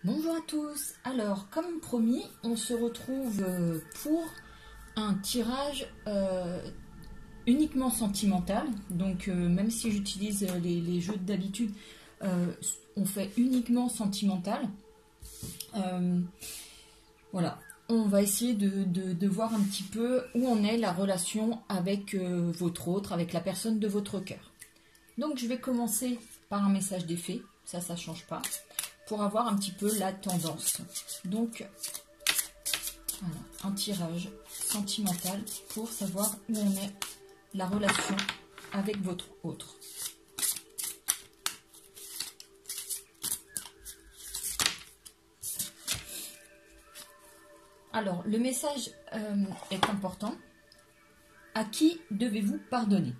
Bonjour à tous. Alors, comme promis, on se retrouve pour un tirage uniquement sentimental. Donc, même si j'utilise les jeux d'habitude, on fait uniquement sentimental. Voilà. On va essayer de voir un petit peu où en est la relation avec votre autre, avec la personne de votre cœur. Donc, je vais commencer par un message d'effet. Ça change pas. Pour avoir un petit peu la tendance. Donc, voilà, un tirage sentimental pour savoir où en est la relation avec votre autre. Alors, le message est important. À qui devez-vous pardonner?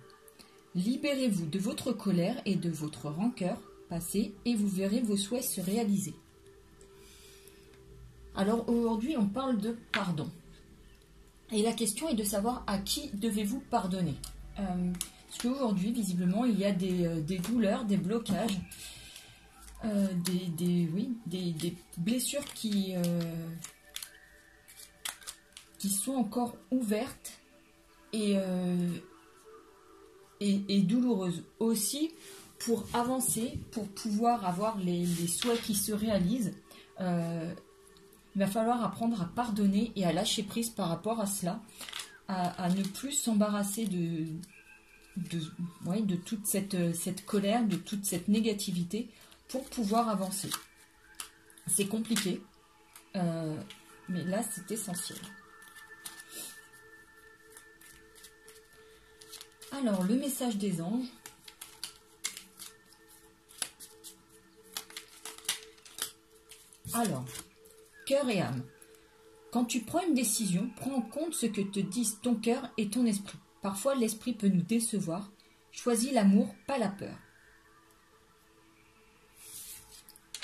Libérez-vous de votre colère et de votre rancœur passée et vous verrez vos souhaits se réaliser. Alors aujourd'hui, on parle de pardon. Et la question est de savoir à qui devez-vous pardonner. Parce qu'aujourd'hui, visiblement, il y a des douleurs, des blocages, des blessures qui sont encore ouvertes et douloureuses. Aussi, pour avancer, pour pouvoir avoir les souhaits qui se réalisent, il va falloir apprendre à pardonner et à lâcher prise par rapport à cela, à ne plus s'embarrasser de toute cette colère, de toute cette négativité pour pouvoir avancer. C'est compliqué, mais là c'est essentiel. Alors, le message des anges. Alors, cœur et âme. Quand tu prends une décision, prends en compte ce que te disent ton cœur et ton esprit. Parfois, l'esprit peut nous décevoir. Choisis l'amour, pas la peur.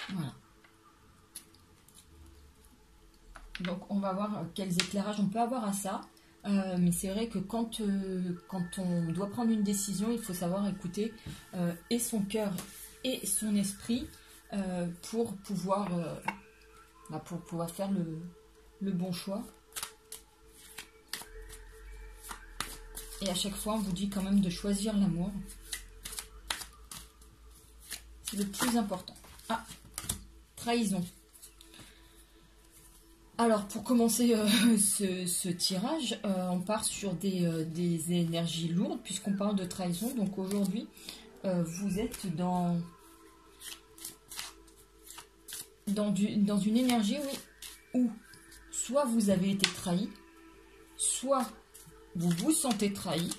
Voilà. Donc, on va voir quels éclairages on peut avoir à ça. Mais c'est vrai que quand on doit prendre une décision, il faut savoir écouter et son cœur et son esprit pour pouvoir faire le bon choix. Et à chaque fois, on vous dit quand même de choisir l'amour. C'est le plus important. Ah, trahison. Alors, pour commencer ce tirage, on part sur des énergies lourdes, puisqu'on parle de trahison. Donc aujourd'hui, vous êtes dans une énergie où soit vous avez été trahi, soit vous vous sentez trahi.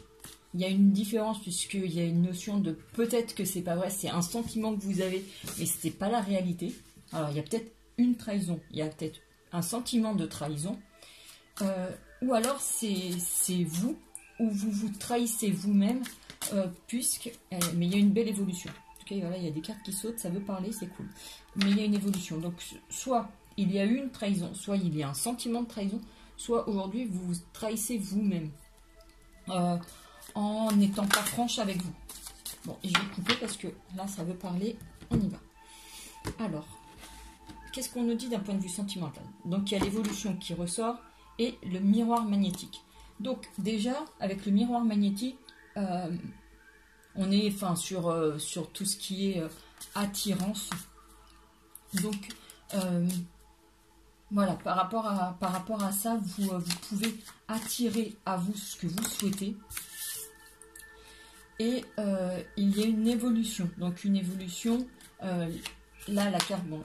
Il y a une différence puisqu'il y a une notion de peut-être que c'est pas vrai, c'est un sentiment que vous avez, mais ce n'est pas la réalité. Alors il y a peut-être une trahison, il y a peut-être un sentiment de trahison, ou alors c'est vous, ou vous vous trahissez vous-même, mais il y a une belle évolution. En tout cas, voilà, il y a des cartes qui sautent, ça veut parler, c'est cool. Mais il y a une évolution. Donc, soit il y a eu une trahison, soit il y a un sentiment de trahison, soit aujourd'hui vous vous trahissez vous-même en n'étant pas franche avec vous. Bon, et je vais couper parce que là, ça veut parler. On y va. Alors, qu'est-ce qu'on nous dit d'un point de vue sentimental? Donc, il y a l'évolution qui ressort et le miroir magnétique. Donc, déjà, avec le miroir magnétique, on est sur tout ce qui est attirance. Donc, voilà, par rapport à ça, vous pouvez attirer à vous ce que vous souhaitez. Et il y a une évolution. Donc, une évolution, là, la carte, bon,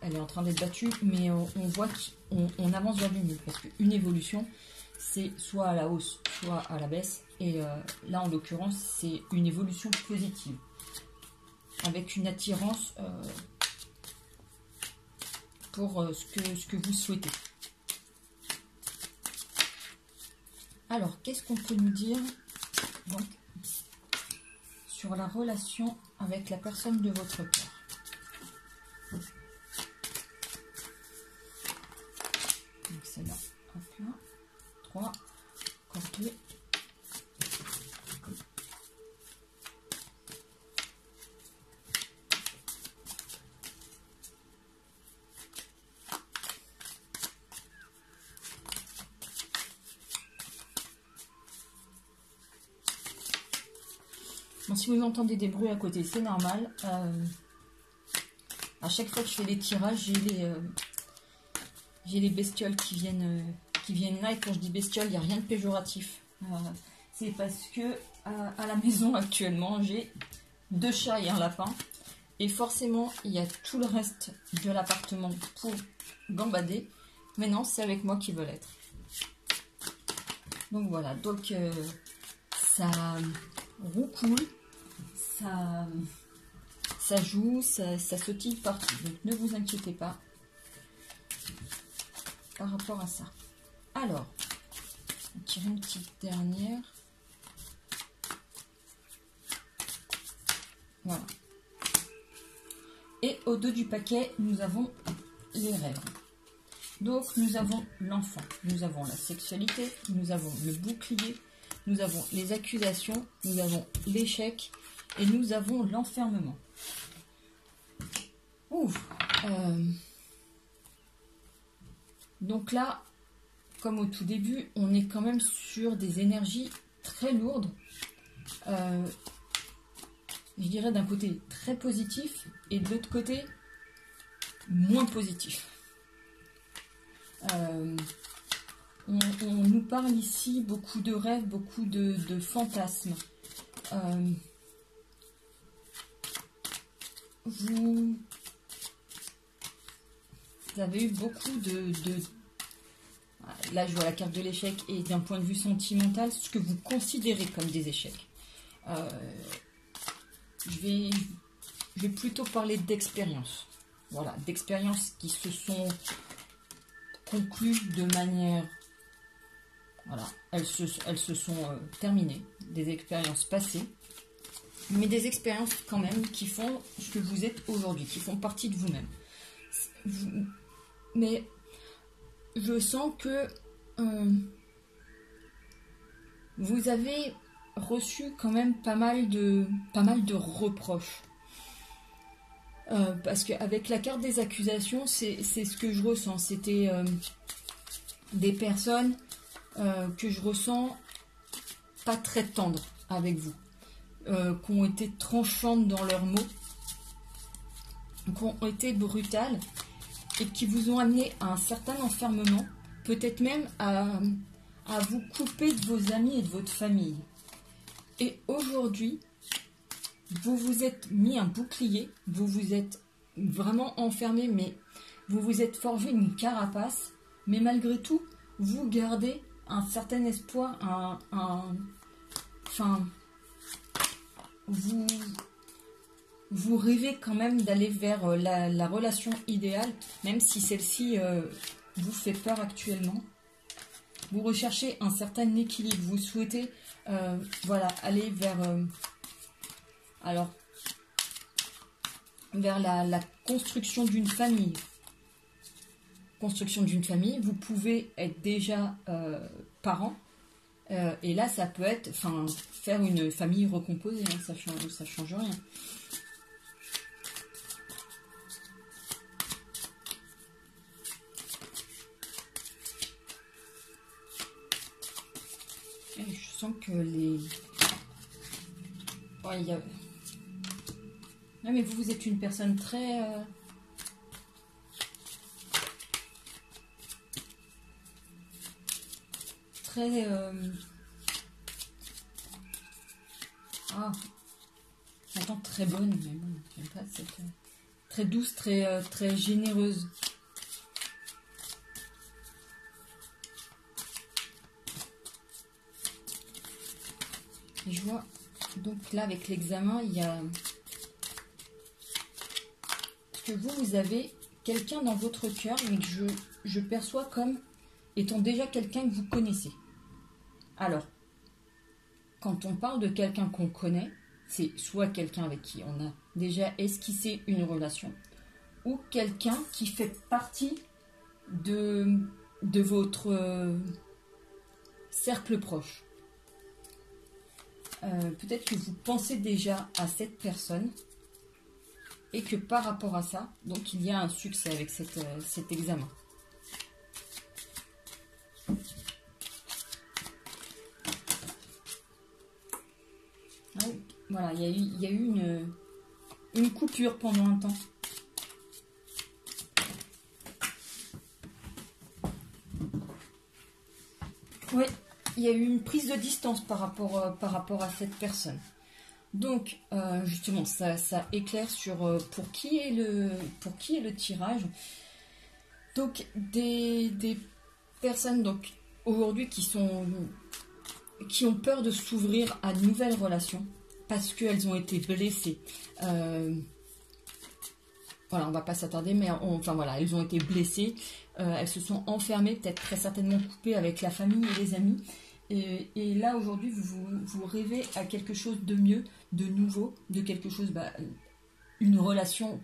elle est en train d'être battue, mais on voit qu'on avance vers le mieux. Parce qu'une évolution, c'est soit à la hausse, soit à la baisse. Et là, en l'occurrence, c'est une évolution positive. Avec une attirance pour ce que vous souhaitez. Alors, qu'est-ce qu'on peut nous dire donc, sur la relation avec la personne de votre cœur? Donc, c'est là. Hop là. 3, encore 2. attention, si vous entendez des bruits à côté, c'est normal. À chaque fois que je fais des tirages, j'ai les bestioles qui viennent là. Et quand je dis bestioles, il n'y a rien de péjoratif. C'est parce que à la maison actuellement, j'ai 2 chats et un lapin. Et forcément, il y a tout le reste de l'appartement pour gambader. Mais non, c'est avec moi qu'ils veulent être. Donc voilà, donc ça roucoule, ça joue, ça sautille partout. Donc ne vous inquiétez pas par rapport à ça. Alors, on tire une petite dernière. Voilà. Et au dos du paquet, nous avons les rêves. Donc nous avons l'enfant, nous avons la sexualité, nous avons le bouclier, nous avons les accusations, nous avons l'échec et nous avons l'enfermement. Ouf. Donc là, comme au tout début, on est quand même sur des énergies très lourdes. Je dirais d'un côté très positif et de l'autre côté moins positif. On nous parle ici beaucoup de rêves, beaucoup de fantasmes. Vous avez eu beaucoup Là, je vois la carte de l'échec et d'un point de vue sentimental, ce que vous considérez comme des échecs. Je vais plutôt parler d'expériences. Voilà, d'expériences qui se sont conclues de manière... Voilà, elles se sont terminées, des expériences passées, mais des expériences quand même qui font ce que vous êtes aujourd'hui, qui font partie de vous-même. Mais je sens que vous avez reçu quand même pas mal de reproches. Parce qu'avec la carte des accusations, c'est ce que je ressens. C'était des personnes que je ressens pas très tendres avec vous, qui ont été tranchantes dans leurs mots, qui ont été brutales et qui vous ont amené à un certain enfermement, peut-être même à vous couper de vos amis et de votre famille. Et aujourd'hui, vous vous êtes mis un bouclier, vous vous êtes vraiment enfermé, mais vous vous êtes forgé une carapace, mais malgré tout, vous gardez un certain espoir, enfin, vous rêvez quand même d'aller vers la relation idéale, même si celle-ci vous fait peur actuellement. Vous recherchez un certain équilibre, vous souhaitez voilà, aller vers, vers la construction d'une famille. Construction d'une famille, vous pouvez être déjà parent, et là ça peut être, enfin, faire une famille recomposée, hein, ça change rien. Et je sens que les... Ouais, il y a... Non, mais vous êtes une personne très... Très... Ah, j'entends très bonne, mais bon, j'aime pas cette... Très douce, très généreuse. Et je vois, donc là, avec l'examen, il y a... que vous avez quelqu'un dans votre cœur, mais que je perçois comme étant déjà quelqu'un que vous connaissez. Alors, quand on parle de quelqu'un qu'on connaît, c'est soit quelqu'un avec qui on a déjà esquissé une relation, ou quelqu'un qui fait partie de votre cercle proche. Peut-être que vous pensez déjà à cette personne, et que par rapport à ça, donc il y a un succès avec cet examen. Ouais, Voilà, il y a eu une coupure pendant un temps. Oui, il y a eu une prise de distance par rapport à cette personne. Donc, justement, ça éclaire sur pour qui est le tirage. Donc, des personnes donc aujourd'hui qui ont peur de s'ouvrir à de nouvelles relations parce qu'elles ont été blessées. Voilà, on va pas s'attarder, mais enfin voilà, elles ont été blessées, elles se sont enfermées, peut-être très certainement coupées avec la famille et les amis. Et là, aujourd'hui, vous rêvez à quelque chose de mieux, de nouveau, de quelque chose, une relation,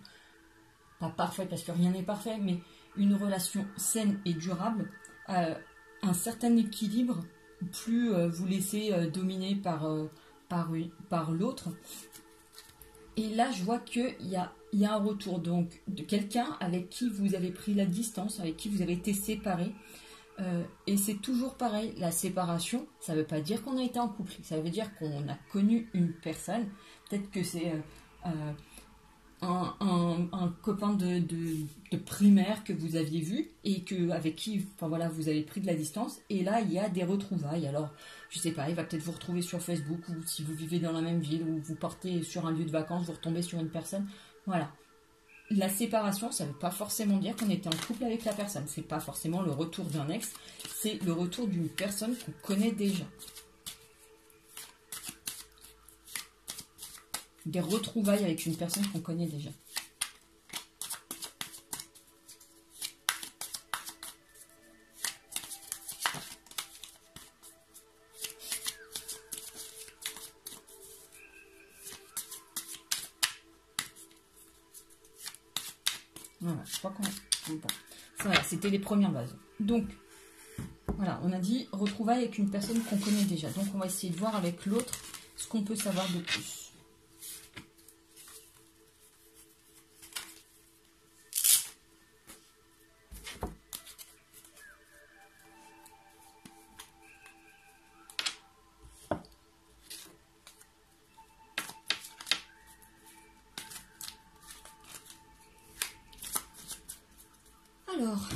pas parfaite parce que rien n'est parfait, mais une relation saine et durable, un certain équilibre, plus vous laissez dominer par l'autre. Et là, je vois qu'il y a un retour donc de quelqu'un avec qui vous avez pris la distance, avec qui vous avez été séparés. Et c'est toujours pareil, la séparation, ça ne veut pas dire qu'on a été en couple, ça veut dire qu'on a connu une personne, peut-être que c'est un copain de primaire que vous aviez vu et avec qui enfin, voilà, vous avez pris de la distance, et là il y a des retrouvailles. Alors je sais pas, il va peut-être vous retrouver sur Facebook, ou si vous vivez dans la même ville, ou vous partez sur un lieu de vacances, vous retombez sur une personne, voilà. La séparation, ça ne veut pas forcément dire qu'on était en couple avec la personne. C'est pas forcément le retour d'un ex, c'est le retour d'une personne qu'on connaît déjà. Des retrouvailles avec une personne qu'on connaît déjà. Voilà, je crois qu'on... Bon. Voilà, c'était les premières bases. Donc, voilà, on a dit retrouvailles avec une personne qu'on connaît déjà. Donc, on va essayer de voir avec l'autre ce qu'on peut savoir de plus. Alors,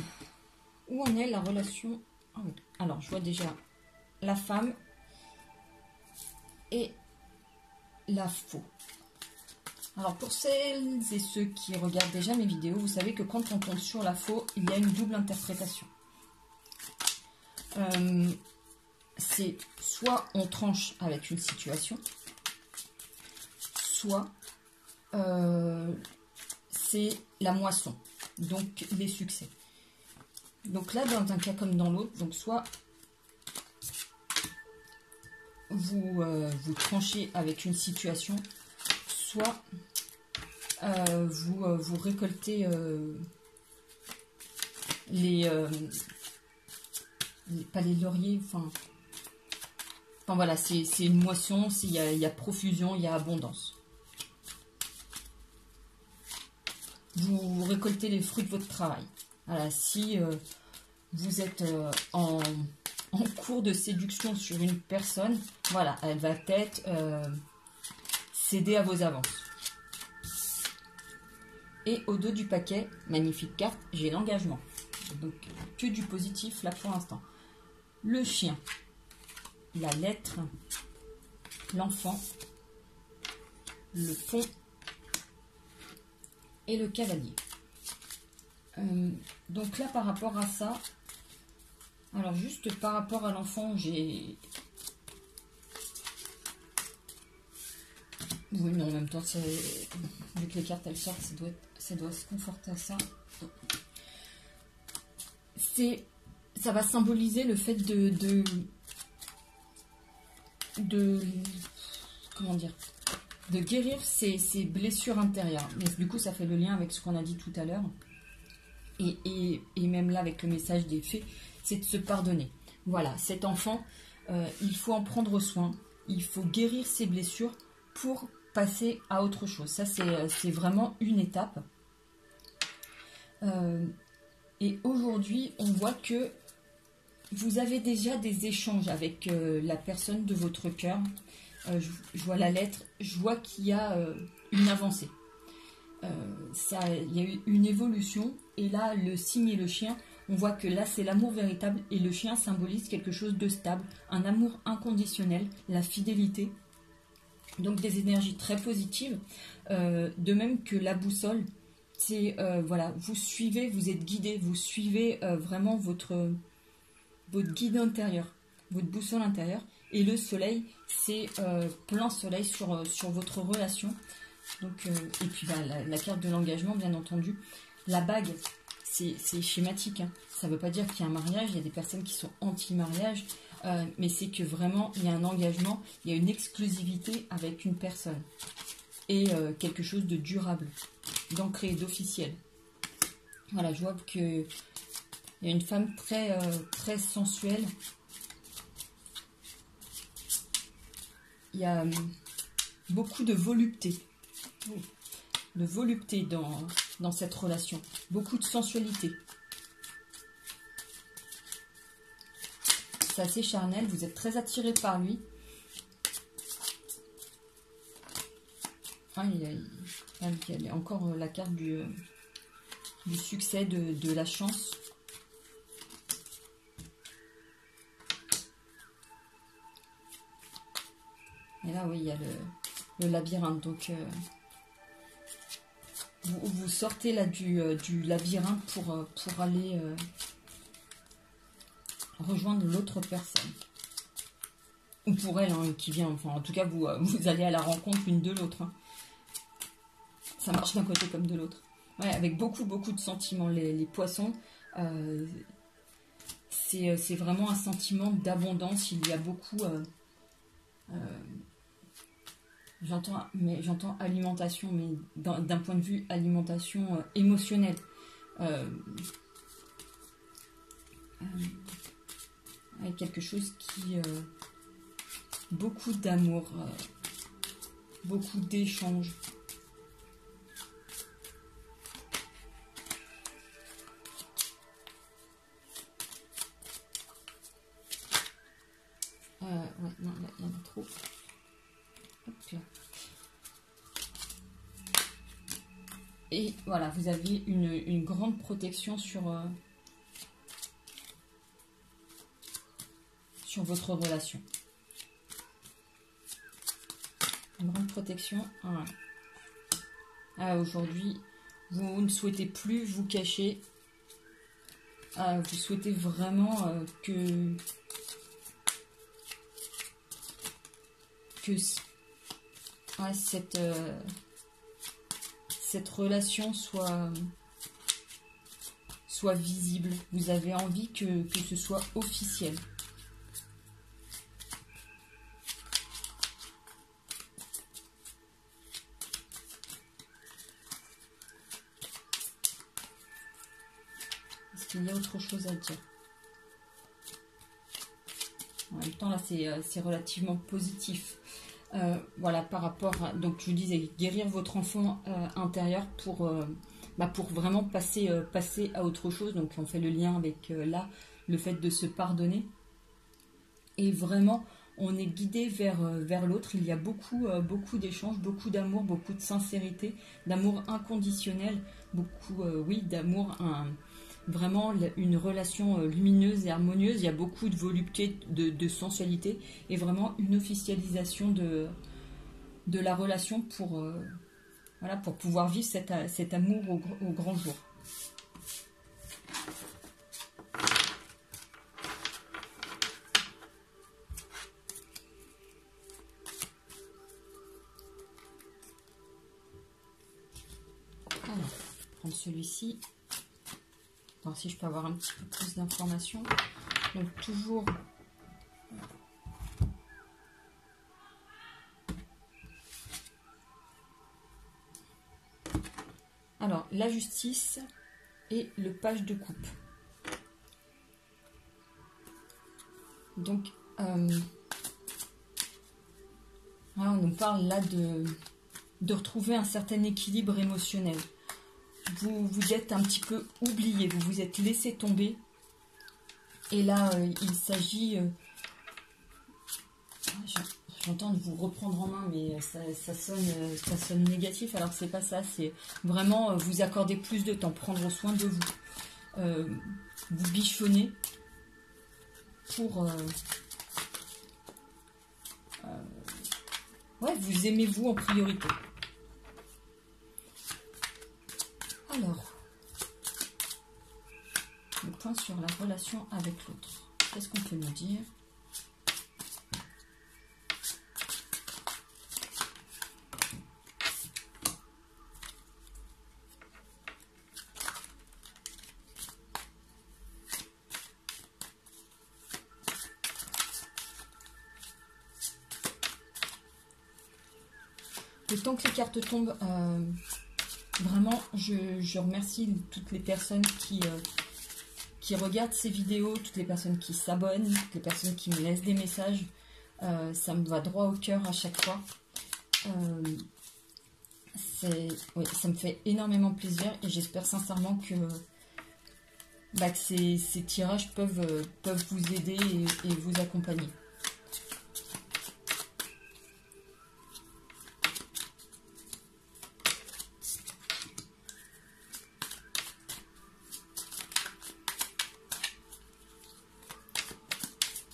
où en est la relation? Alors, je vois déjà la femme et la faux. Alors, pour celles et ceux qui regardent déjà mes vidéos, vous savez que quand on tombe sur la faux, il y a une double interprétation. C'est soit on tranche avec une situation, soit c'est la moisson, donc les succès. Donc là, dans un cas comme dans l'autre, donc soit vous tranchez avec une situation, soit vous récoltez pas les lauriers, enfin voilà, c'est une moisson, il y a profusion, il y a abondance. Vous récoltez les fruits de votre travail. Voilà, si vous êtes en cours de séduction sur une personne, voilà, elle va peut-être céder à vos avances. Et au dos du paquet, magnifique carte, j'ai l'engagement. Donc, que du positif là pour l'instant. Le chien, la lettre, l'enfant, le pont et le cavalier. Donc là, par rapport à ça, alors juste par rapport à l'enfant, j'ai... Oui, mais en même temps, vu que les cartes elles sortent, ça doit se conforter à ça. Ça va symboliser le fait comment dire, de guérir ses blessures intérieures. Mais du coup, ça fait le lien avec ce qu'on a dit tout à l'heure. Et même là, avec le message des fées, c'est de se pardonner. Voilà, cet enfant, il faut en prendre soin. Il faut guérir ses blessures pour passer à autre chose. Ça, c'est vraiment une étape. Et aujourd'hui, on voit que vous avez déjà des échanges avec la personne de votre cœur. je vois la lettre, je vois qu'il y a une avancée. Il y a eu une évolution, et là, le cygne et le chien, on voit que là, c'est l'amour véritable, et le chien symbolise quelque chose de stable, un amour inconditionnel, la fidélité. Donc des énergies très positives, de même que la boussole, c'est voilà, vous suivez, vous êtes guidé, vous suivez vraiment votre guide intérieur, votre boussole intérieure, et le soleil, c'est plein soleil sur votre relation. Donc, et puis bah, la carte de l'engagement, bien entendu, la bague, c'est schématique, hein. Ça ne veut pas dire qu'il y a un mariage, il y a des personnes qui sont anti-mariage, mais c'est que vraiment il y a un engagement, il y a une exclusivité avec une personne, et quelque chose de durable, d'ancré, d'officiel. Voilà, je vois qu'il y a une femme très, très sensuelle. Il y a beaucoup de volupté. De volupté dans cette relation. Beaucoup de sensualité. C'est assez charnel, vous êtes très attiré par lui. Ah, il y a encore la carte du succès, de la chance. Et là, oui, il y a le labyrinthe. Donc, vous sortez là du labyrinthe pour aller rejoindre l'autre personne. Ou pour elle, hein, qui vient. Enfin, en tout cas, vous allez à la rencontre l'une de l'autre. Hein. Ça marche d'un côté comme de l'autre. Ouais, avec beaucoup de sentiments. Les poissons, c'est vraiment un sentiment d'abondance. Il y a beaucoup... J'entends alimentation, mais d'un point de vue alimentation émotionnelle. Avec quelque chose qui... beaucoup d'amour, beaucoup d'échanges. Ouais, non, là, il y en a trop. Hop là. Et voilà, vous avez une grande protection sur votre relation. Une grande protection. Voilà. Ah, aujourd'hui, vous ne souhaitez plus vous cacher. Ah, vous souhaitez vraiment que ouais, cette relation soit visible. Vous avez envie que ce soit officiel. Est-ce qu'il y a autre chose à dire? En même temps, là, c'est relativement positif. Voilà, par rapport à... Donc, je vous disais, guérir votre enfant intérieur pour vraiment passer à autre chose. Donc, on fait le lien avec, là, le fait de se pardonner. Et vraiment, on est guidé vers l'autre. Il y a beaucoup d'échanges, beaucoup d'amour, beaucoup de sincérité, d'amour inconditionnel, beaucoup, oui, d'amour... Vraiment une relation lumineuse et harmonieuse. Il y a beaucoup de volupté, de sensualité, et vraiment une officialisation de la relation pour pouvoir vivre cet amour au grand jour. Alors, je vais prendre celui-ci. Alors, si je peux avoir un petit peu plus d'informations. Donc, toujours... Alors, la justice et le page de coupe. Donc, on nous parle là de retrouver un certain équilibre émotionnel. Vous êtes un petit peu oublié, vous vous êtes laissé tomber. Et là, il s'agit... j'entends de vous reprendre en main, mais ça sonne négatif, alors que c'est pas ça. C'est vraiment vous accorder plus de temps, prendre soin de vous, vous bichonner pour ouais, vous aimez vous en priorité. Alors, le point sur la relation avec l'autre. Qu'est-ce qu'on peut nous dire? Le temps que les cartes tombent, vraiment, je remercie toutes les personnes qui regardent ces vidéos, toutes les personnes qui s'abonnent, toutes les personnes qui me laissent des messages. Ça me va droit au cœur à chaque fois. Oui, ça me fait énormément plaisir et j'espère sincèrement que, que ces tirages peuvent vous aider et vous accompagner.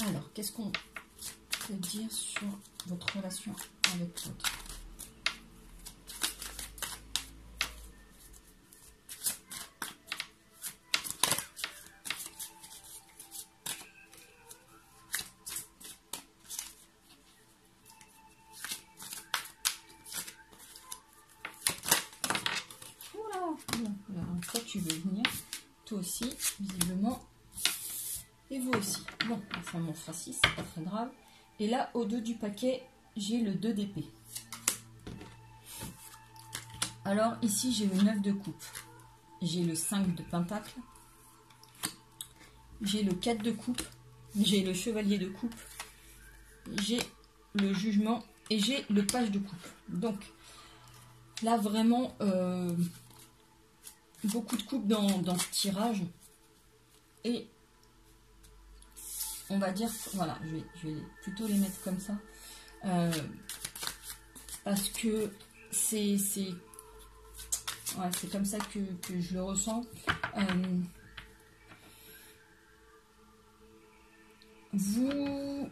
Alors, qu'est-ce qu'on peut dire sur votre relation avec l'autre? Alors, toi, tu veux venir, toi aussi, visiblement. Et vous aussi. Bon, ça m'en fera 6, c'est pas très grave. Et là, au dos du paquet, j'ai le 2 d'épée. Alors, ici, j'ai le 9 de coupe. J'ai le 5 de pentacle. J'ai le 4 de coupe. J'ai le chevalier de coupe. J'ai le jugement. Et j'ai le page de coupe. Donc, là, vraiment, beaucoup de coupes dans ce tirage. Et on va dire, voilà, je vais plutôt les mettre comme ça. Parce que c'est comme ça que je le ressens. Vous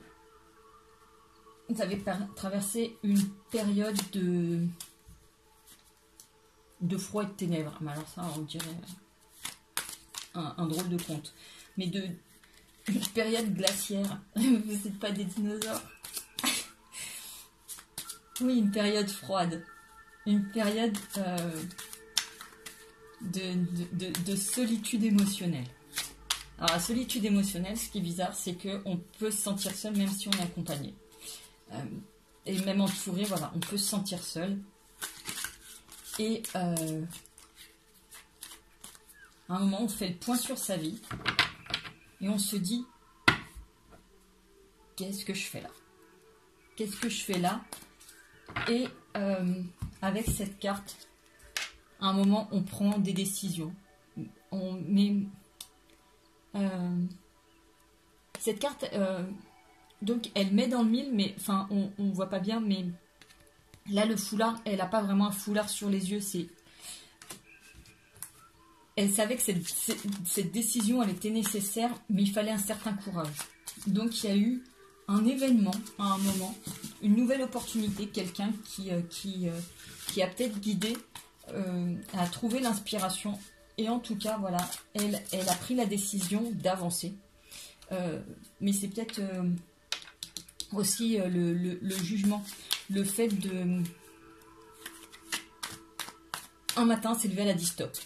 avez traversé une période de froid et de ténèbres. Mais alors ça, on dirait un drôle de conte. Mais une période glaciaire. Vous n'êtes pas des dinosaures. Oui, une période froide. Une période de solitude émotionnelle. Alors la solitude émotionnelle, ce qui est bizarre, c'est qu'on peut se sentir seul même si on est accompagné. Et même entouré, voilà, on peut se sentir seul. Et à un moment, on fait le point sur sa vie. Et on se dit, qu'est-ce que je fais là? Qu'est-ce que je fais là? Et avec cette carte, à un moment, on prend des décisions. Cette carte, donc, elle met dans le mille, mais enfin, on ne voit pas bien, mais là, le foulard, elle n'a pas vraiment un foulard sur les yeux, c'est... Elle savait que cette décision, elle était nécessaire, mais il fallait un certain courage. Donc, il y a eu un événement, à un moment, une nouvelle opportunité, quelqu'un qui a peut-être guidé, a trouvé l'inspiration. Et en tout cas, voilà, elle a pris la décision d'avancer. Mais c'est peut-être aussi le jugement, le fait de... Un matin, s'est levé, elle a dit stop.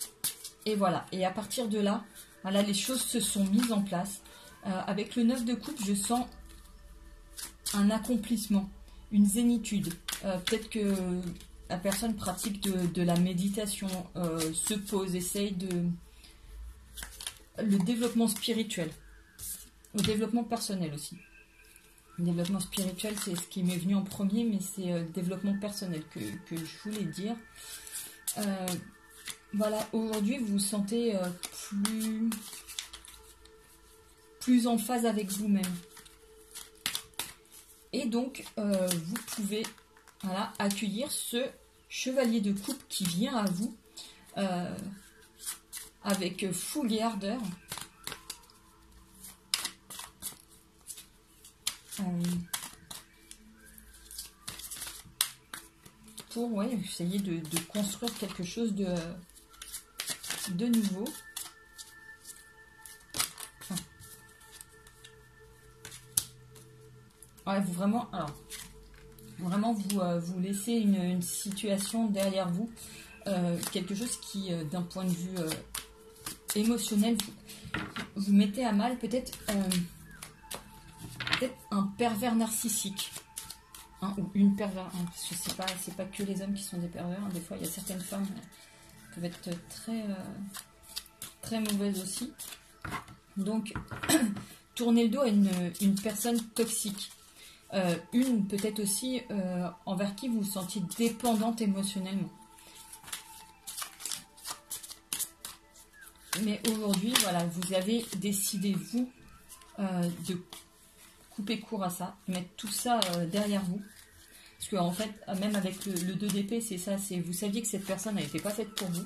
Et voilà, et à partir de là, voilà, les choses se sont mises en place. Avec le 9 de coupe, je sens un accomplissement, une zénitude. Peut-être que la personne pratique de la méditation, se pose, essaye le développement spirituel, le développement personnel aussi. Le développement spirituel, c'est ce qui m'est venu en premier, mais c'est le développement personnel que je voulais dire. Voilà, aujourd'hui, vous vous sentez plus en phase avec vous-même. Et donc, vous pouvez voilà, accueillir ce chevalier de coupe qui vient à vous avec fougue et ardeur. Pour ouais, essayer de construire quelque chose de nouveau. Enfin. Ouais, vous vraiment, alors, vraiment vous laissez une situation derrière vous, quelque chose qui, d'un point de vue émotionnel, vous mettez à mal, peut-être un pervers narcissique. Hein, ou une pervers, hein, parce que c'est pas que les hommes qui sont des pervers, hein, des fois il y a certaines femmes qui peuvent être très mauvaises aussi. Donc, tournez le dos à une personne toxique. Peut-être aussi envers qui vous vous sentiez dépendante émotionnellement. Mais aujourd'hui, voilà, vous avez décidé, vous, de couper court à ça, de mettre tout ça derrière vous. Parce que en fait, même avec le 2 d'épée, c'est ça, vous saviez que cette personne n'était pas faite pour vous.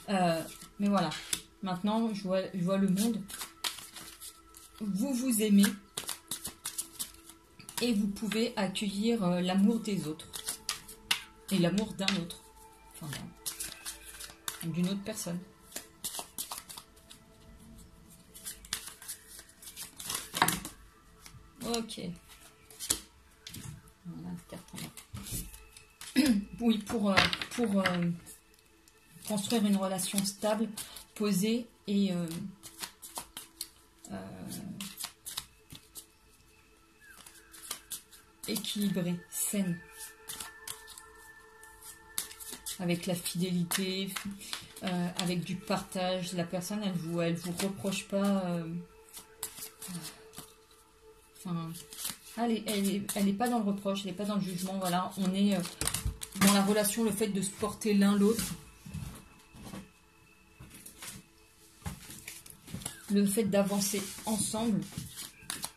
Mais voilà, maintenant, je vois le monde. Vous vous aimez. Et vous pouvez accueillir l'amour des autres. Et l'amour d'un autre. Enfin, d'une autre personne. Ok. Voilà, carte en main. Oui, pour construire une relation stable, posée et équilibrée, saine. Avec la fidélité, avec du partage. La personne, elle vous reproche pas. Enfin, elle est pas dans le reproche, elle n'est pas dans le jugement. Voilà, on est dans la relation, le fait de se porter l'un l'autre. Le fait d'avancer ensemble.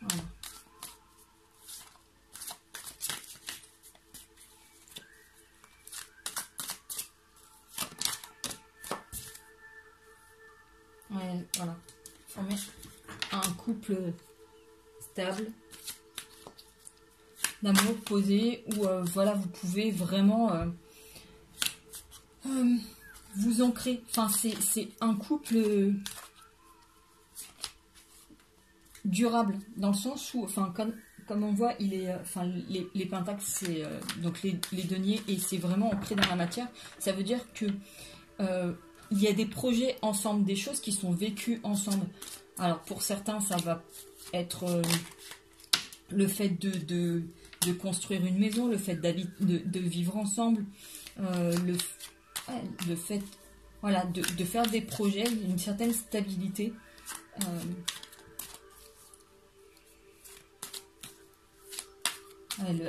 Voilà. Ouais, voilà. Former un couple stable, d'amour posé, où voilà, vous pouvez vraiment vous ancrer. Enfin, c'est un couple durable, dans le sens où, enfin, comme on voit, il est, enfin, les pentacles, c'est donc les deniers, et c'est vraiment ancré dans la matière. Ça veut dire que il y a des projets ensemble, des choses qui sont vécues ensemble. Alors pour certains, ça va être le fait de construire une maison, le fait de vivre ensemble, le fait voilà, de faire des projets, une certaine stabilité.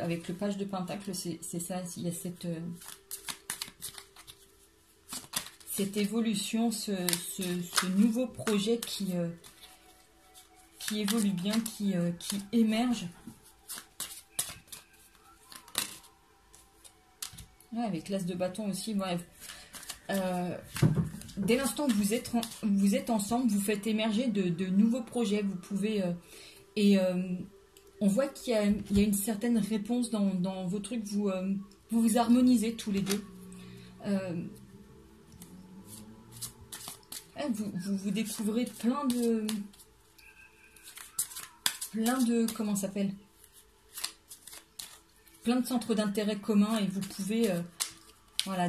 Avec le page de pentacle, c'est ça, il y a cette évolution, ce nouveau projet qui évolue bien, qui émerge. Ouais, avec l'as de bâton aussi, bref. Dès l'instant que vous êtes ensemble, vous faites émerger de nouveaux projets. Vous pouvez... on voit qu'il y a une certaine réponse dans vos trucs. Vous vous harmonisez tous les deux. Vous découvrez plein de comment ça s'appelle, plein de centres d'intérêt communs, et vous pouvez voilà,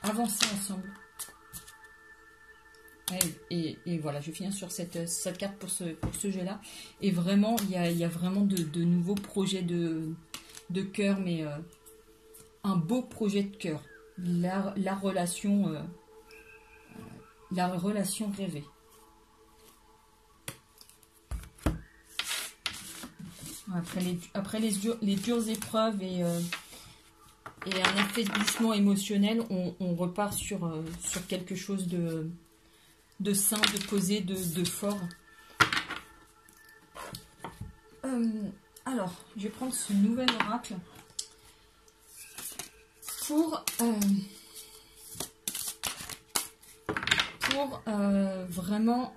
avancer ensemble. Et voilà, je finis sur cette carte pour ce jet là, et vraiment il y a vraiment de nouveaux projets de cœur, mais un beau projet de cœur, la relation rêvée. Après les dures épreuves et un affaiblissement émotionnel, on repart sur quelque chose de sain, de posé, de fort. Alors, je vais prendre ce nouvel oracle pour vraiment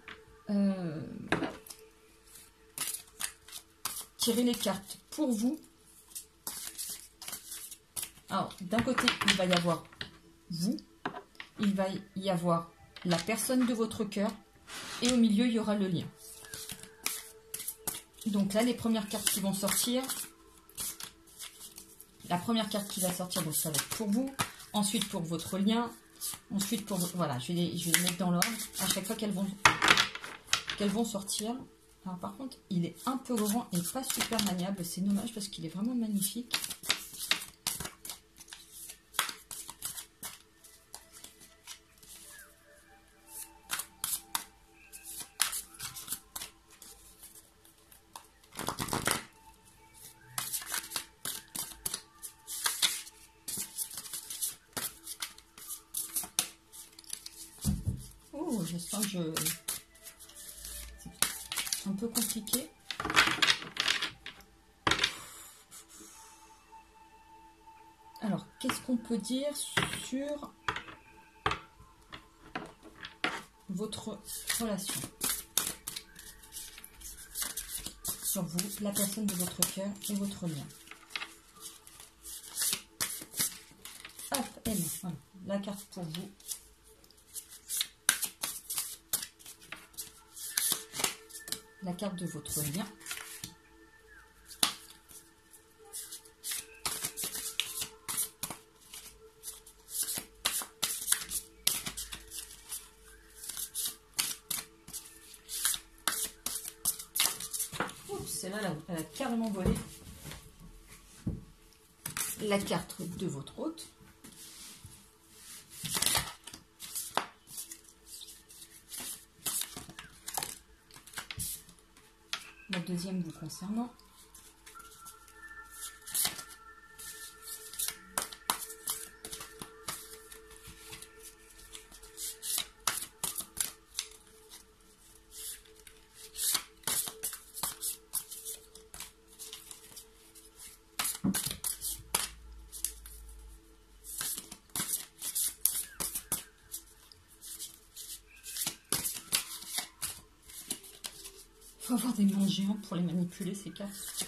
tirer les cartes pour vous. Alors, d'un côté, il va y avoir vous, il va y avoir la personne de votre cœur, et au milieu, il y aura le lien. Donc là, les premières cartes qui vont sortir, la première carte qui va sortir, donc ça va être pour vous, ensuite pour votre lien, ensuite pour... Voilà, je vais les mettre dans l'ordre, à chaque fois qu'elles vont sortir. Alors par contre, il est un peu grand et pas super maniable, c'est dommage parce qu'il est vraiment magnifique. Je sens que c'est un peu compliqué. Alors, qu'est-ce qu'on peut dire sur votre relation? Sur vous, la personne de votre cœur et votre lien. Hop, et bien, voilà, la carte pour vous. La carte de votre lien. Celle-là, elle a carrément volé. La carte de votre hôte. La deuxième vous concernant. Il faut avoir des mains géantes pour les manipuler, ces cartes.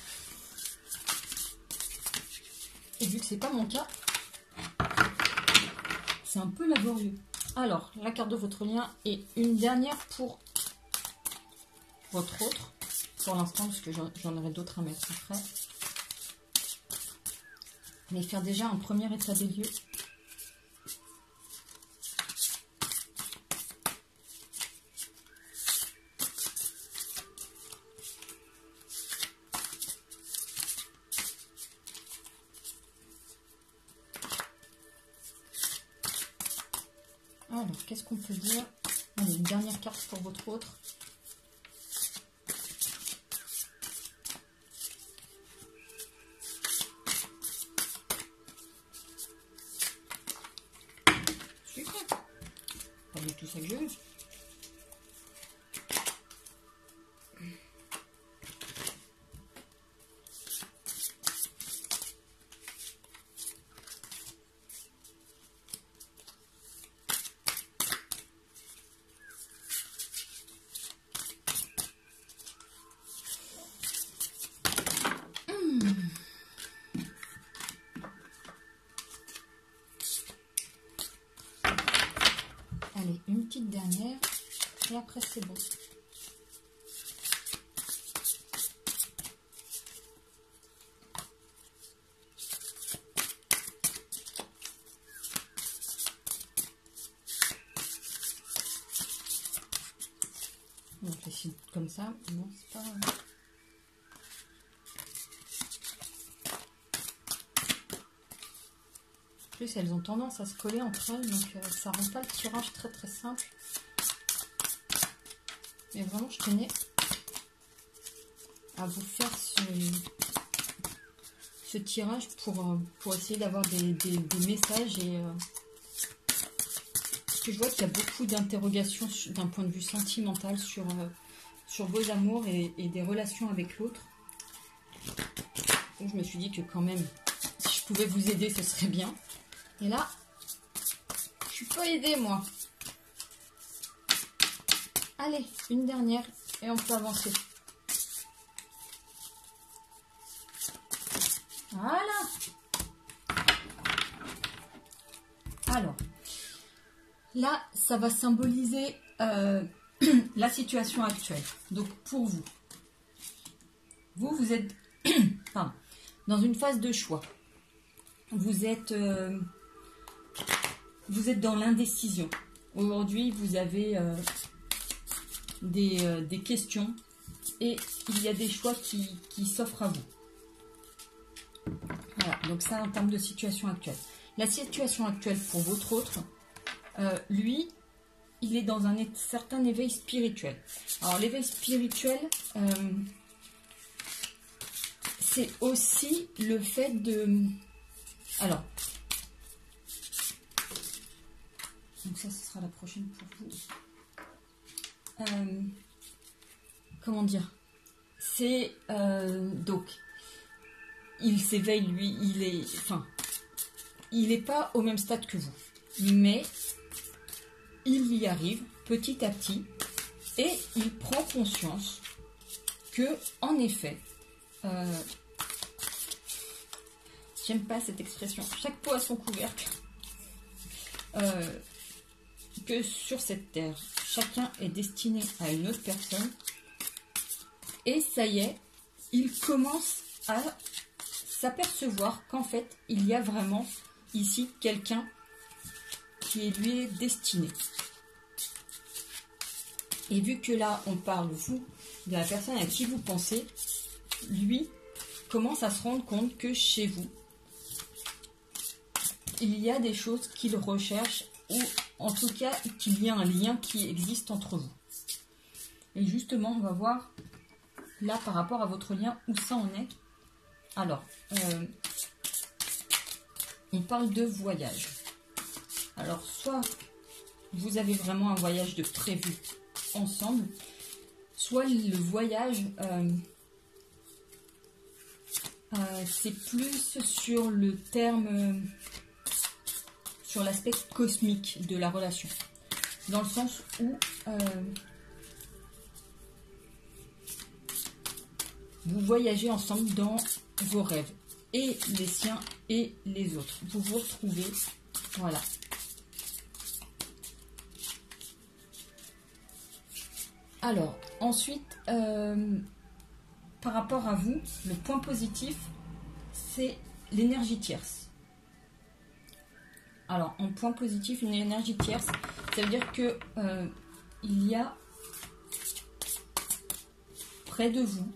Et vu que c'est pas mon cas, c'est un peu laborieux. Alors, la carte de votre lien et une dernière pour votre autre. Pour l'instant, parce que j'en aurai d'autres à mettre après. Mais faire déjà un premier état des lieux. Alors, qu'est-ce qu'on peut dire? Allez, une dernière carte pour votre autre. Super. Pas du tout ça que je veux. Allez, une petite dernière et après c'est bon. On réfléchit comme ça, bon, c'est pas... En plus, elles ont tendance à se coller entre elles, donc ça rend pas le tirage très très simple. Mais vraiment, je tenais à vous faire ce tirage pour essayer d'avoir des messages et parce que je vois qu'il y a beaucoup d'interrogations d'un point de vue sentimental sur vos amours et des relations avec l'autre. Donc, je me suis dit que quand même, si je pouvais vous aider, ce serait bien. Et là, je suis pas aidée, moi. Allez, une dernière et on peut avancer. Voilà. Alors, là, ça va symboliser la situation actuelle. Donc, pour vous, vous êtes pardon, dans une phase de choix. Vous êtes dans l'indécision. Aujourd'hui, vous avez des questions et il y a des choix qui s'offrent à vous. Voilà, donc ça en termes de situation actuelle. La situation actuelle pour votre autre, lui, il est dans un certain éveil spirituel. Alors l'éveil spirituel, c'est aussi le fait de... Alors, donc ça, ce sera la prochaine pour vous. Comment dire? C'est donc, il s'éveille, lui, il n'est pas au même stade que vous, mais il y arrive petit à petit et il prend conscience que, en effet, j'aime pas cette expression, chaque pot a son couvercle, que sur cette terre, chacun est destiné à une autre personne, et ça y est, il commence à s'apercevoir qu'en fait, il y a vraiment ici quelqu'un qui lui est destiné. Et vu que là, on parle, vous, de la personne à qui vous pensez, lui commence à se rendre compte que chez vous, il y a des choses qu'il recherche, ou en tout cas, qu'il y a un lien qui existe entre vous. Et justement, on va voir là, par rapport à votre lien, où ça en est. Alors, on parle de voyage. Alors, soit vous avez vraiment un voyage de prévu ensemble, soit le voyage, c'est plus sur le terme, sur l'aspect cosmique de la relation. Dans le sens où vous voyagez ensemble dans vos rêves, et les siens et les autres. Vous vous retrouvez, voilà. Alors, ensuite, par rapport à vous, le point positif, c'est l'énergie tierce. Alors, en point positif, une énergie tierce, ça veut dire que il y a près de vous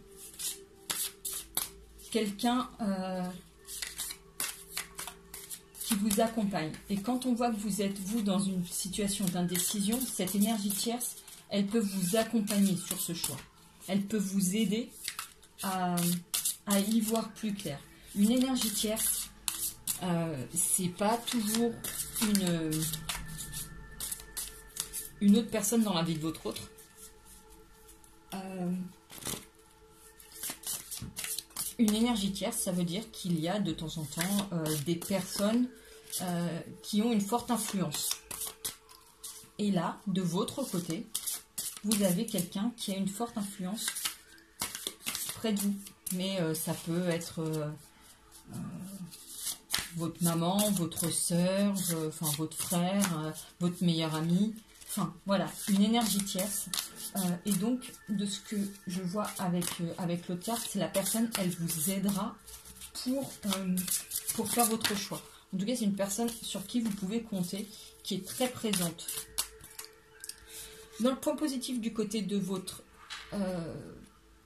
quelqu'un qui vous accompagne. Et quand on voit que vous êtes, vous, dans une situation d'indécision, cette énergie tierce, elle peut vous accompagner sur ce choix. Elle peut vous aider à y voir plus clair. Une énergie tierce, c'est pas toujours une autre personne dans la vie de votre autre. Une énergie tierce, ça veut dire qu'il y a de temps en temps des personnes qui ont une forte influence. Et là, de votre côté, vous avez quelqu'un qui a une forte influence près de vous. Mais ça peut être votre maman, votre soeur, enfin votre frère, votre meilleur ami. Enfin, voilà, une énergie tierce. Et donc, de ce que je vois avec l'autre carte, c'est la personne, elle vous aidera pour faire votre choix. En tout cas, c'est une personne sur qui vous pouvez compter, qui est très présente. Dans le point positif du côté de votre...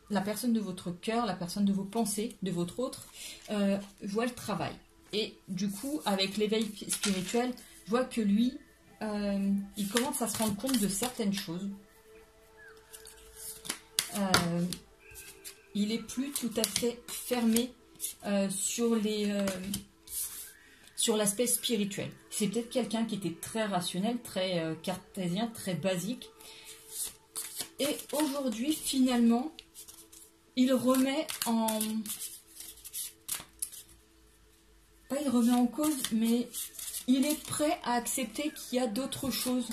la personne de votre cœur, la personne de vos pensées, de votre autre, je vois le travail. Et du coup, avec l'éveil spirituel, je vois que lui, il commence à se rendre compte de certaines choses. Il est plus tout à fait fermé sur l'aspect spirituel. C'est peut-être quelqu'un qui était très rationnel, très cartésien, très basique. Et aujourd'hui, finalement, il remet en... Pas il remet en cause, mais il est prêt à accepter qu'il y a d'autres choses.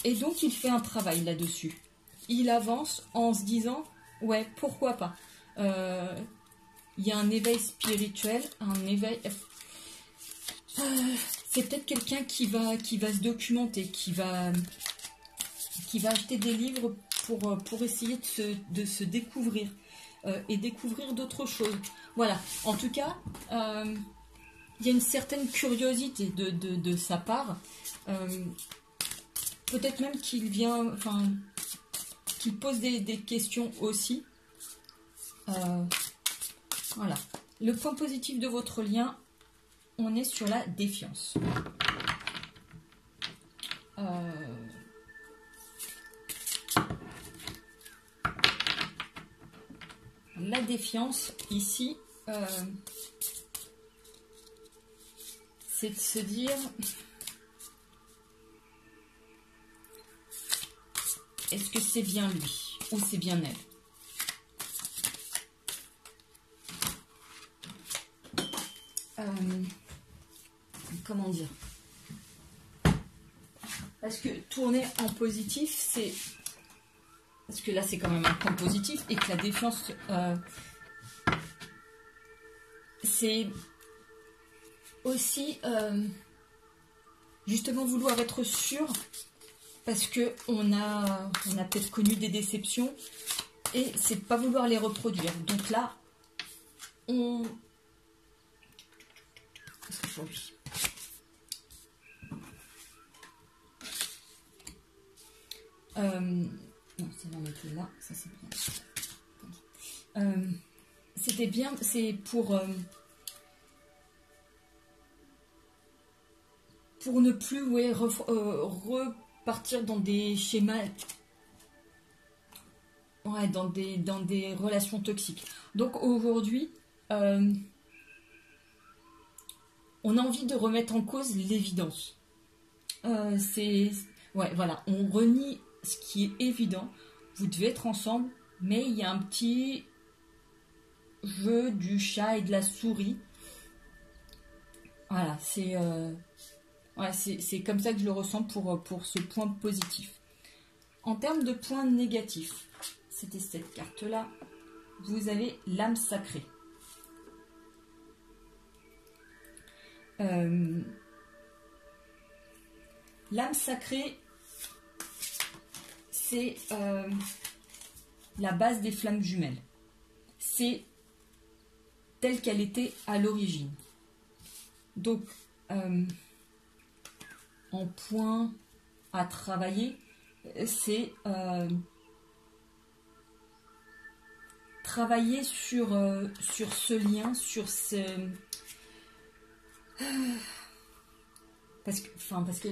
Et donc, il fait un travail là-dessus. Il avance en se disant, ouais, pourquoi pas. Il y a un éveil spirituel, un éveil... c'est peut-être quelqu'un qui va se documenter, qui va acheter des livres pour essayer de se découvrir et découvrir d'autres choses. Voilà, en tout cas, il y a une certaine curiosité de sa part. Peut-être même qu'il vient, enfin, qu'il pose des questions aussi. Voilà. Le point positif de votre lien, on est sur la défiance. La défiance, ici, c'est de se dire... Est-ce que c'est bien lui ou c'est bien elle? Comment dire? Parce que tourner en positif, c'est... Parce que là, c'est quand même un point positif et que la défiance, c'est aussi justement vouloir être sûr, parce que on a peut-être connu des déceptions et c'est pas vouloir les reproduire. Donc là, on... Non, c'est là, on était là, ça c'est bien. C'était bien, c'est pour ne plus repartir dans des schémas, ouais, dans des relations toxiques. Donc aujourd'hui, on a envie de remettre en cause l'évidence. Ouais, voilà, on renie ce qui est évident. Vous devez être ensemble, mais il y a un petit jeu du chat et de la souris. Voilà, c'est comme ça que je le ressens pour ce point positif. En termes de points négatifs, c'était cette carte-là. Vous avez l'âme sacrée. L'âme sacrée, c'est la base des flammes jumelles. C'est telle qu'elle était à l'origine. Donc, en point à travailler, c'est travailler sur ce lien, sur ce... Parce que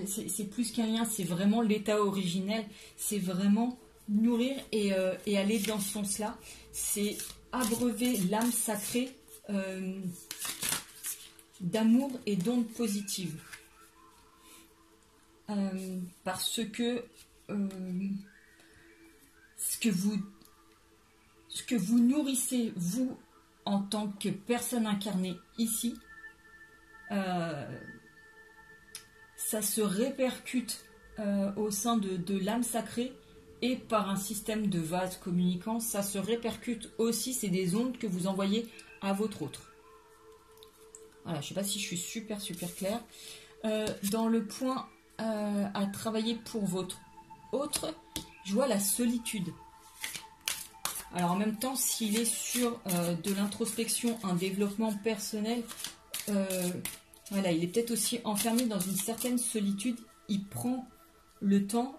c'est plus qu'un lien, c'est vraiment l'état originel, c'est vraiment nourrir et aller dans ce sens-là. C'est abreuver l'âme sacrée d'amour et d'ondes positives. Parce que ce que vous nourrissez, vous, en tant que personne incarnée ici, ça se répercute au sein de l'âme sacrée et par un système de vases communicants, ça se répercute aussi, c'est des ondes que vous envoyez à votre autre. Voilà, je ne sais pas si je suis super claire. Dans le point à travailler pour votre autre, je vois la solitude. Alors en même temps, s'il est sur de l'introspection, un développement personnel, voilà, il est peut-être aussi enfermé dans une certaine solitude. Il prend le temps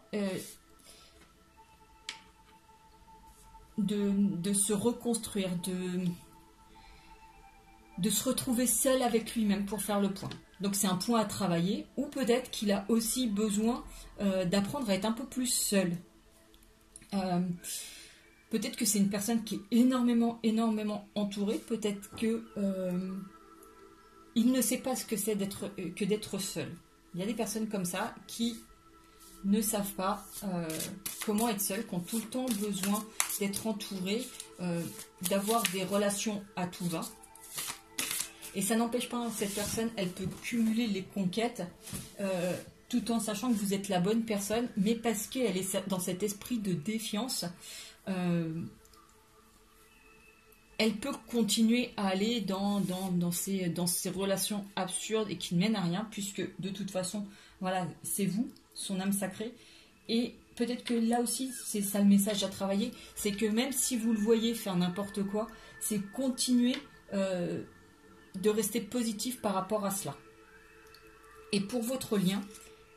de se reconstruire, de se retrouver seul avec lui-même pour faire le point. Donc c'est un point à travailler, ou peut-être qu'il a aussi besoin d'apprendre à être un peu plus seul. Peut-être que c'est une personne qui est énormément entourée, peut-être que il ne sait pas ce que c'est d'être seul. Il y a des personnes comme ça qui ne savent pas comment être seuls, qui ont tout le temps besoin d'être entourés, d'avoir des relations à tout va. Et ça n'empêche pas cette personne, elle peut cumuler les conquêtes tout en sachant que vous êtes la bonne personne, mais parce qu'elle est dans cet esprit de défiance, elle peut continuer à aller dans ces relations absurdes et qui ne mènent à rien, puisque de toute façon, voilà, c'est vous, son âme sacrée. Et peut-être que là aussi, c'est ça le message à travailler, c'est que même si vous le voyez faire n'importe quoi, c'est continuer de rester positif par rapport à cela. Et pour votre lien,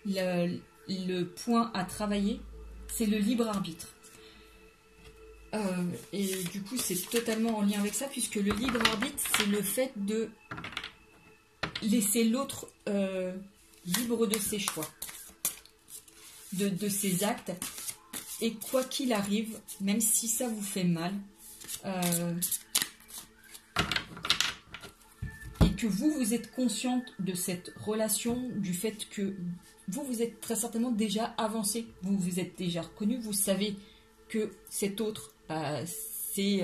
le point à travailler, c'est le libre arbitre. Et du coup, c'est totalement en lien avec ça, puisque le libre arbitre, c'est le fait de laisser l'autre libre de ses choix, de ses actes. Et quoi qu'il arrive, même si ça vous fait mal, et que vous êtes consciente de cette relation, du fait que vous êtes très certainement déjà avancé, vous vous êtes déjà reconnu, vous savez que cet autre, c'est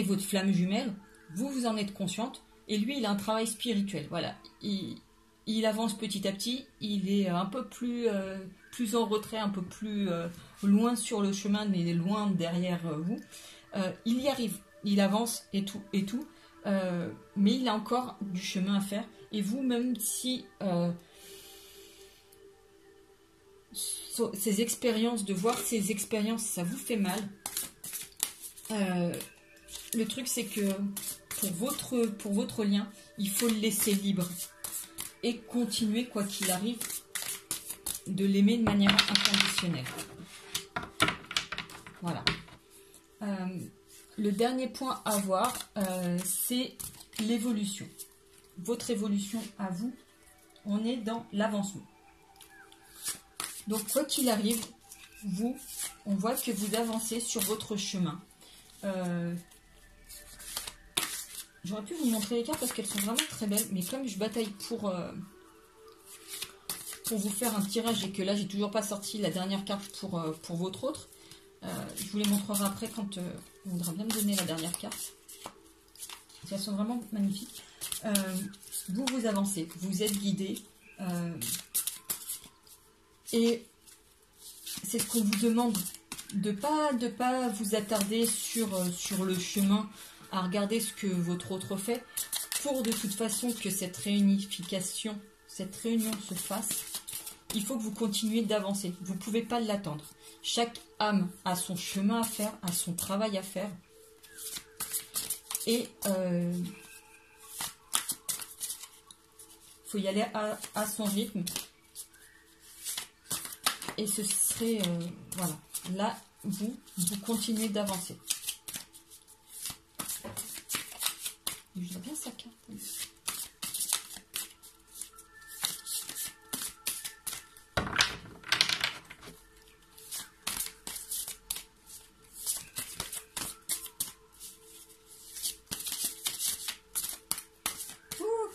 votre flamme jumelle, vous en êtes consciente, et lui, il a un travail spirituel, voilà. Il avance petit à petit, il est un peu plus en retrait, un peu plus loin sur le chemin, mais loin derrière vous. Il y arrive, il avance et tout, mais il a encore du chemin à faire. Et vous, même si ces expériences, de voir ces expériences, ça vous fait mal, le truc c'est que pour votre lien, il faut le laisser libre et continuer, quoi qu'il arrive, de l'aimer de manière inconditionnelle. Voilà. Le dernier point à voir, c'est l'évolution. Votre évolution à vous, on est dans l'avancement. Donc, quoi qu'il arrive, on voit que vous avancez sur votre chemin. J'aurais pu vous montrer les cartes parce qu'elles sont vraiment très belles, mais comme je bataille pour vous faire un tirage et que là, j'ai toujours pas sorti la dernière carte pour votre autre, je vous les montrerai après quand on voudra bien me donner la dernière carte. Elles sont vraiment magnifiques. Vous avancez, vous êtes guidé. Et c'est ce qu'on vous demande, de pas vous attarder sur le chemin à regarder ce que votre autre fait, pour de toute façon que cette réunification, cette réunion se fasse. Il faut que vous continuiez d'avancer. Vous ne pouvez pas l'attendre. Chaque âme a son chemin à faire, a son travail à faire. Et faut y aller à son rythme. Et ce serait... voilà. Là, vous continuez d'avancer. Je vois bien sa carte.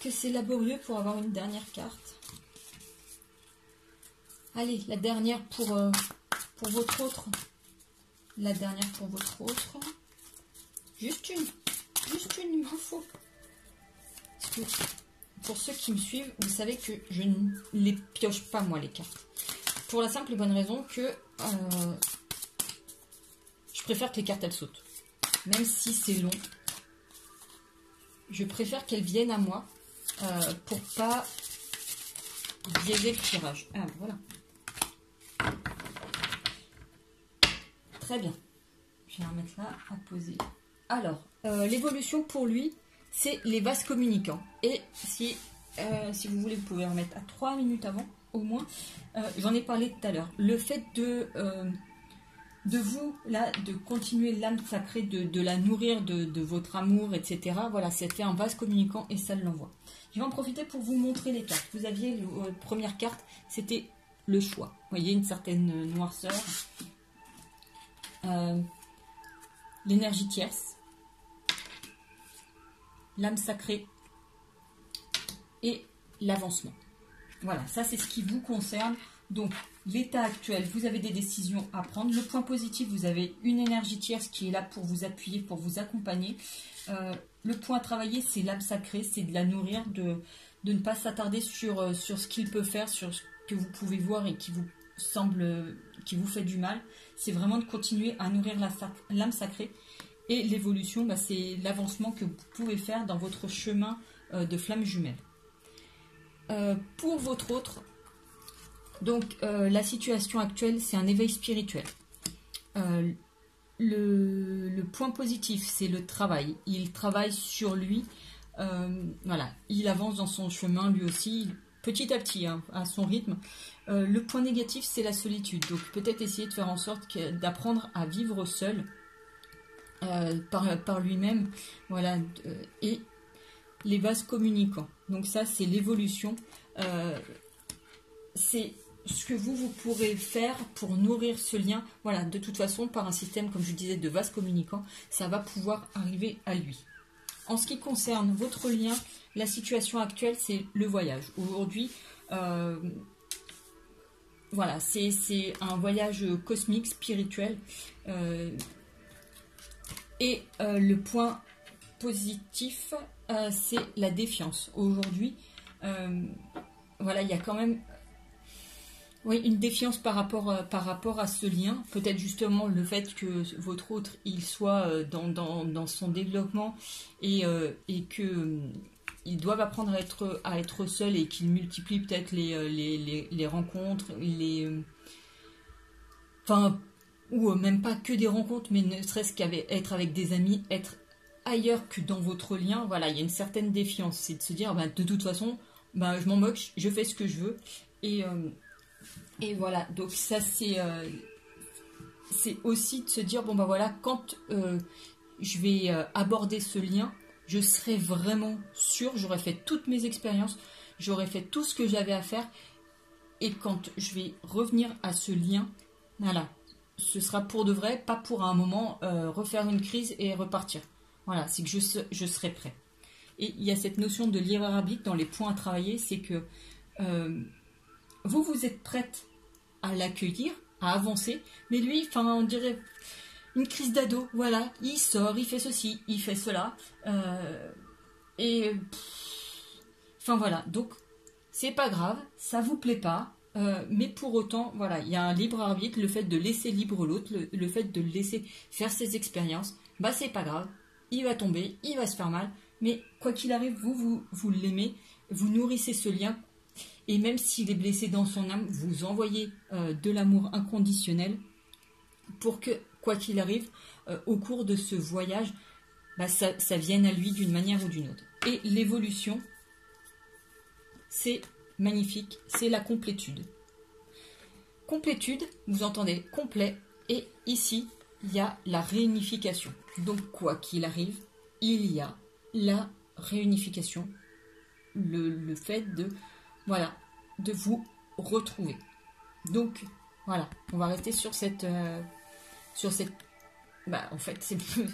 Que c'est laborieux pour avoir une dernière carte. Allez, la dernière pour votre autre. La dernière pour votre autre. Juste une, il m'en faut. Parce que pour ceux qui me suivent, vous savez que je ne les pioche pas, moi, les cartes. Pour la simple et bonne raison que je préfère que les cartes, elles sautent. Même si c'est long, je préfère qu'elles viennent à moi. Pour pas biaiser le tirage. Ah, voilà. Très bien. Je vais remettre là à poser. Alors, l'évolution pour lui, c'est les vases communicants. Et si vous voulez, vous pouvez remettre à 3 minutes avant, au moins. J'en ai parlé tout à l'heure. Le fait de vous, là, de continuer l'âme sacrée, de la nourrir de votre amour, etc. Voilà, c'était un vase communicant et ça l'envoie. Je vais en profiter pour vous montrer les cartes. Vous aviez la première carte, c'était le choix. Vous voyez, une certaine noirceur. L'énergie tierce. L'âme sacrée. Et l'avancement. Voilà, ça c'est ce qui vous concerne. Donc, l'état actuel, vous avez des décisions à prendre. Le point positif, vous avez une énergie tierce qui est là pour vous appuyer, pour vous accompagner. Le point à travailler, c'est l'âme sacrée, c'est de la nourrir, de ne pas s'attarder sur ce qu'il peut faire, sur ce que vous pouvez voir et qui vous semble, qui vous fait du mal. C'est vraiment de continuer à nourrir l'âme sacrée. Et l'évolution, bah, c'est l'avancement que vous pouvez faire dans votre chemin de flamme jumelle. Pour votre autre, donc la situation actuelle, c'est un éveil spirituel. Le point positif, c'est le travail. Il travaille sur lui. Voilà, il avance dans son chemin lui aussi, petit à petit, hein, à son rythme. Le point négatif, c'est la solitude. Donc peut-être essayer de faire en sorte d'apprendre à vivre seul par lui-même. Voilà, et les vases communicants. Donc ça, c'est l'évolution. C'est ce que vous pourrez faire pour nourrir ce lien. Voilà, de toute façon, par un système, comme je disais, de vases communicants, ça va pouvoir arriver à lui. En ce qui concerne votre lien, la situation actuelle, c'est le voyage. Aujourd'hui, voilà, c'est un voyage cosmique, spirituel. Et le point positif, c'est la défiance. Aujourd'hui, voilà, il y a quand même une défiance par rapport à ce lien. Peut-être justement le fait que votre autre, il soit dans son développement et que ils doivent apprendre à être seuls et qu'ils multiplient peut-être les rencontres, ou même pas que des rencontres, mais ne serait-ce qu'être avec des amis, être ailleurs que dans votre lien. Voilà, il y a une certaine défiance. C'est de se dire, de toute façon, je m'en moque, je fais ce que je veux. Et voilà, donc ça c'est aussi de se dire, voilà, quand je vais aborder ce lien, je serai vraiment sûre, j'aurai fait toutes mes expériences, j'aurai fait tout ce que j'avais à faire, et quand je vais revenir à ce lien, voilà, ce sera pour de vrai, pas pour un moment refaire une crise et repartir. Voilà, c'est que je serai prêt. Et il y a cette notion de libre arbitre dans les points à travailler, c'est que vous êtes prête à l'accueillir, à avancer, mais lui, on dirait une crise d'ado, voilà, il sort, il fait ceci, il fait cela, voilà, donc c'est pas grave, ça vous plaît pas, mais pour autant, voilà, il y a un libre arbitre, le fait de laisser libre l'autre, le fait de le laisser faire ses expériences, c'est pas grave, il va tomber, il va se faire mal, mais quoi qu'il arrive, vous l'aimez, vous nourrissez ce lien. Et même s'il est blessé dans son âme, vous envoyez de l'amour inconditionnel pour que, quoi qu'il arrive, au cours de ce voyage, ça vienne à lui d'une manière ou d'une autre. Et l'évolution, c'est magnifique, c'est la complétude. Complétude, vous entendez complet, et ici, il y a la réunification. Donc, quoi qu'il arrive, il y a la réunification, le fait de... Voilà, de vous retrouver. Donc, voilà, on va rester sur cette... en fait,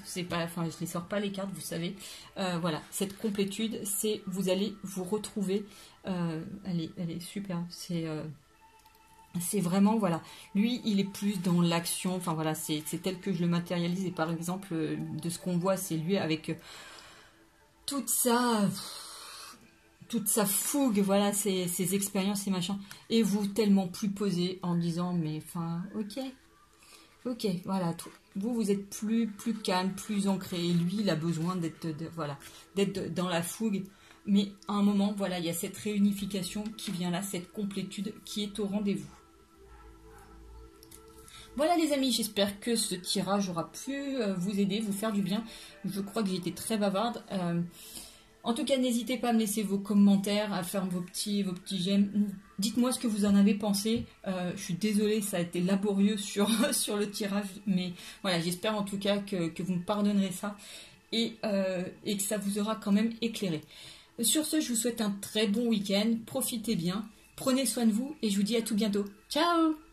c'est pas... je les sors pas les cartes, vous savez. Voilà, cette complétude, c'est... Vous allez vous retrouver. Elle est super. C'est vraiment, voilà. Lui, il est plus dans l'action. Voilà, c'est tel que je le matérialise. Et par exemple, de ce qu'on voit, c'est lui avec toute sa fougue, voilà, ses expériences, ses machins, et vous tellement plus posé en disant, ok, voilà, vous êtes plus calme, plus ancré, et lui, il a besoin d'être dans la fougue, mais à un moment, voilà, il y a cette réunification qui vient là, cette complétude qui est au rendez-vous. Voilà les amis, j'espère que ce tirage aura pu vous aider, vous faire du bien. Je crois que j'ai été très bavarde. En tout cas, n'hésitez pas à me laisser vos commentaires, à faire vos petits j'aime. Dites-moi ce que vous en avez pensé. Je suis désolée, ça a été laborieux sur le tirage, mais voilà, j'espère en tout cas que vous me pardonnerez ça et que ça vous aura quand même éclairé. Sur ce, je vous souhaite un très bon week-end. Profitez bien, prenez soin de vous et je vous dis à tout bientôt. Ciao!